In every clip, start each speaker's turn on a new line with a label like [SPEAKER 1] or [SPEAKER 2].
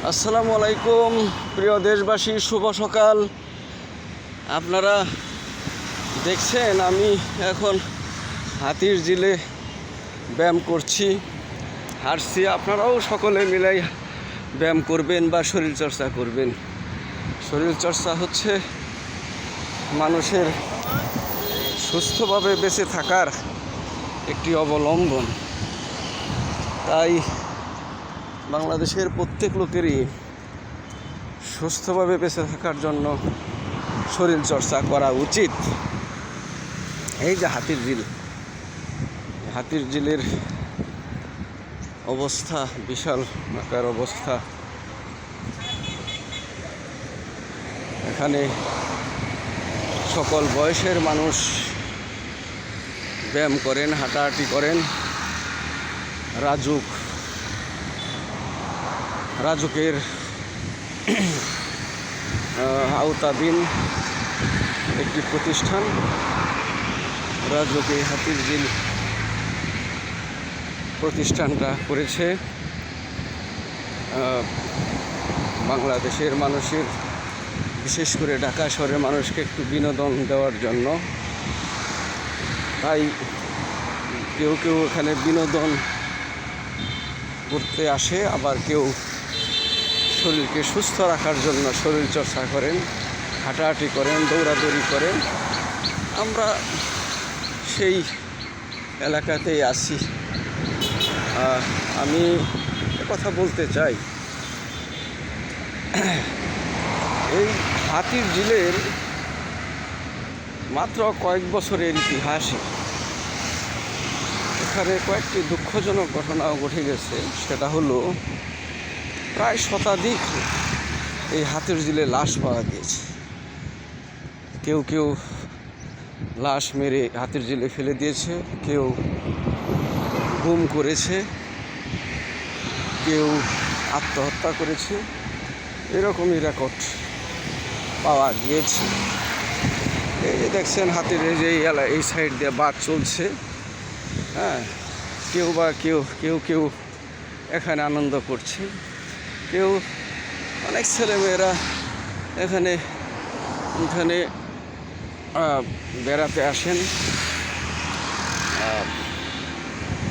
[SPEAKER 1] আসসালামু আলাইকুম প্রিয় দেশবাসী, শুভ সকাল। আপনারা দেখছেন আমি এখন হাতির ঝিলে ব্যায়াম করছি, হাঁটছি। আপনারাও সকলে মিলাই ব্যায়াম করবেন বা শরীরচর্চা করবেন। শরীরচর্চা হচ্ছে মানুষের সুস্থভাবে বেঁচে থাকার একটি অবলম্বন। তাই বাংলাদেশের প্রত্যেক লোকেরই সুস্থভাবে বেঁচে থাকার জন্য শরীরচর্চা করা উচিত। এই যে হাতির ঝিলের অবস্থা বিশাল আকার অবস্থা। এখানে সকল বয়সের মানুষ ব্যায়াম করেন, হাঁটাহাঁটি করেন। রাজুকের আওতাধীন একটি প্রতিষ্ঠান রাজুকে হাতির ঝিল প্রতিষ্ঠানটা করেছে বাংলাদেশের মানুষের, বিশেষ করে ঢাকা শহরের মানুষকে একটু বিনোদন দেওয়ার জন্য। তাই কেউ কেউ এখানে বিনোদন করতে আসে, আবার কেউ শরীরকে সুস্থ রাখার জন্য শরীরচর্চা করেন, হাঁটাহাঁটি করেন, দৌড়াদৌড়ি করেন। আমরা সেই এলাকাতেই আছি। আমি কথা বলতে চাই, এই হাতির ঝিলের মাত্র কয়েক বছরের ইতিহাসে এখানে কয়েকটি দুঃখজনক ঘটনাও ঘটে গেছে। সেটা হলো প্রায় শতাধিক এই হাতির ঝিলে লাশ পাওয়া গিয়েছে। কেউ কেউ লাশ মেরে হাতির ঝিলে ফেলে দিয়েছে, কেউ গুম করেছে, কেউ আত্মহত্যা করেছে। এরকমই রেকর্ড পাওয়া গিয়েছে। এই যে দেখছেন হাতির এই যে এই সাইড দিয়ে বাস চলছে। হ্যাঁ, কেউ এখানে আনন্দ করছে, কেউ অনেক ছেলেমেয়েরা এখানে বেড়াতে আসেন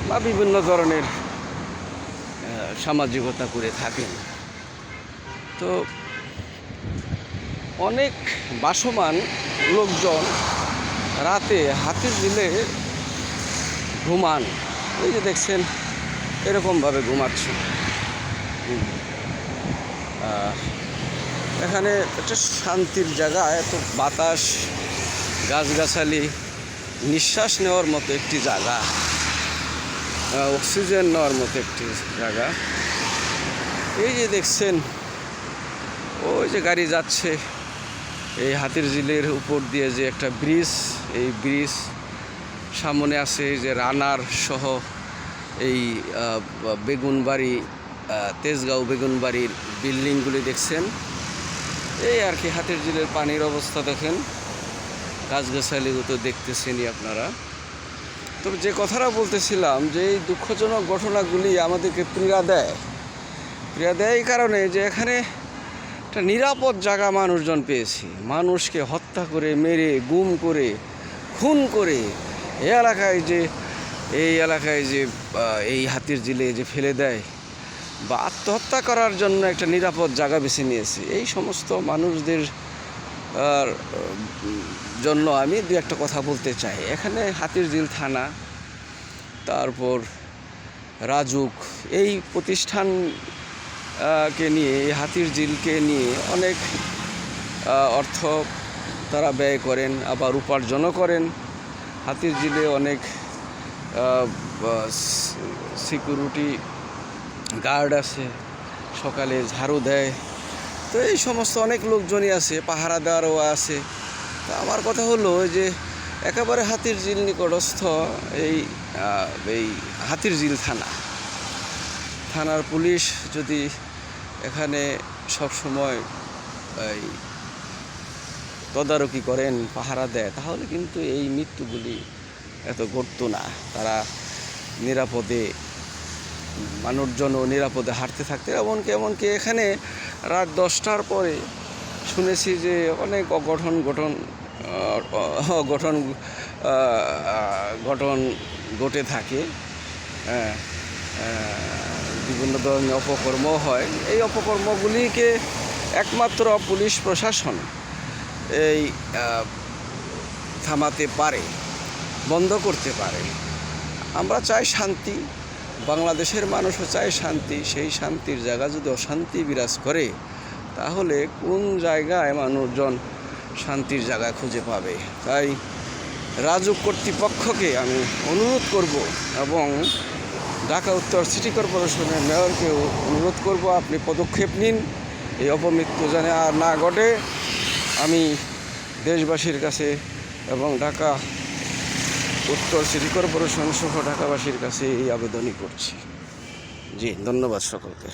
[SPEAKER 1] বা বিভিন্ন ধরনের সামাজিকতা করে থাকেন। তো অনেক বাসমান লোকজন রাতে হাতির ঝিলে ঘুমান। এই যে দেখছেন এরকমভাবে ঘুমাচ্ছে। এখানে একটা শান্তির জায়গা, এত বাতাস, গাছগাছালি, নিঃশ্বাস নেওয়ার মতো একটি জায়গা, অক্সিজেন নেওয়ার মতো একটি জায়গা। এই যে দেখছেন ওই যে গাড়ি যাচ্ছে এই হাতির ঝিলের উপর দিয়ে, যে একটা ব্রিজ, এই ব্রিজ সামনে আছে যে রানার সহ এই বেগুনবাড়ি, তেজগাঁও বেগুনবাড়ির বিল্ডিংগুলি দেখছেন। এই আর কি হাতির ঝিলের পানির অবস্থা দেখেন, গাছগাছালিও তো দেখতেছেনই আপনারা। তবে যে কথাটা বলতেছিলাম, যে এই দুঃখজনক ঘটনাগুলি আমাদেরকে পীড়া দেয় এই কারণে যে এখানে একটা নিরাপদ জায়গা মানুষজন পেয়েছে। মানুষকে হত্যা করে, মেরে, গুম করে, খুন করে এই এলাকায় যে এই হাতির ঝিলে যে ফেলে দেয় বা আত্মহত্যা করার জন্য একটা নিরাপদ জায়গা বেছে নিয়েছে। এই সমস্ত মানুষদের জন্য আমি দু একটা কথা বলতে চাই। এখানে হাতির ঝিল থানা, তারপর রাজুক, এই প্রতিষ্ঠানকে নিয়ে, এই হাতির ঝিলকে নিয়ে অনেক অর্থ তারা ব্যয় করেন, আবার উপার্জনও করেন। হাতির ঝিলে অনেক সিকিউরিটি গার্ড আছে, সকালে ঝাড়ু দেয়। তো এই সমস্ত অনেক লোকজনই আছে, পাহারা দেওয়ারও আছে। তো আমার কথা হলো যে একেবারে হাতির ঝিল নিকটস্থ এই হাতির ঝিল থানার পুলিশ যদি এখানে সবসময় এই তদারকি করেন, পাহারা দেয়, তাহলে কিন্তু এই মৃত্যুগুলি এত ঘটতো না। তারা নিরাপদে মানুষজনও নিরাপদে হাঁটতে থাকতে, এমনকি এখানে রাত 10টার পরে শুনেছি যে অনেক অঘটন ঘটে থাকে। বিভিন্ন ধরনের অপকর্ম হয়। এই অপকর্মগুলিকে একমাত্র পুলিশ প্রশাসন এই থামাতে পারে, বন্ধ করতে পারে। আমরা চাই শান্তি, বাংলাদেশের মানুষও চায় শান্তি। সেই শান্তির জায়গা যদি অশান্তি বিরাজ করে, তাহলে কোন জায়গায় মানুষজন শান্তির জায়গা খুঁজে পাবে? তাই রাজুক কর্তৃপক্ষকে আমি অনুরোধ করব এবং ঢাকা উত্তর সিটি কর্পোরেশনের মেয়রকেও অনুরোধ করব, আপনি পদক্ষেপ নিন, এই অপমৃত্যু যেন আর না ঘটে। আমি দেশবাসীর কাছে এবং ঢাকা উত্তর সিটি কর্পোরেশন সহ ঢাকাবাসীর কাছে এই আবেদনই করছি। জি, ধন্যবাদ সকলকে।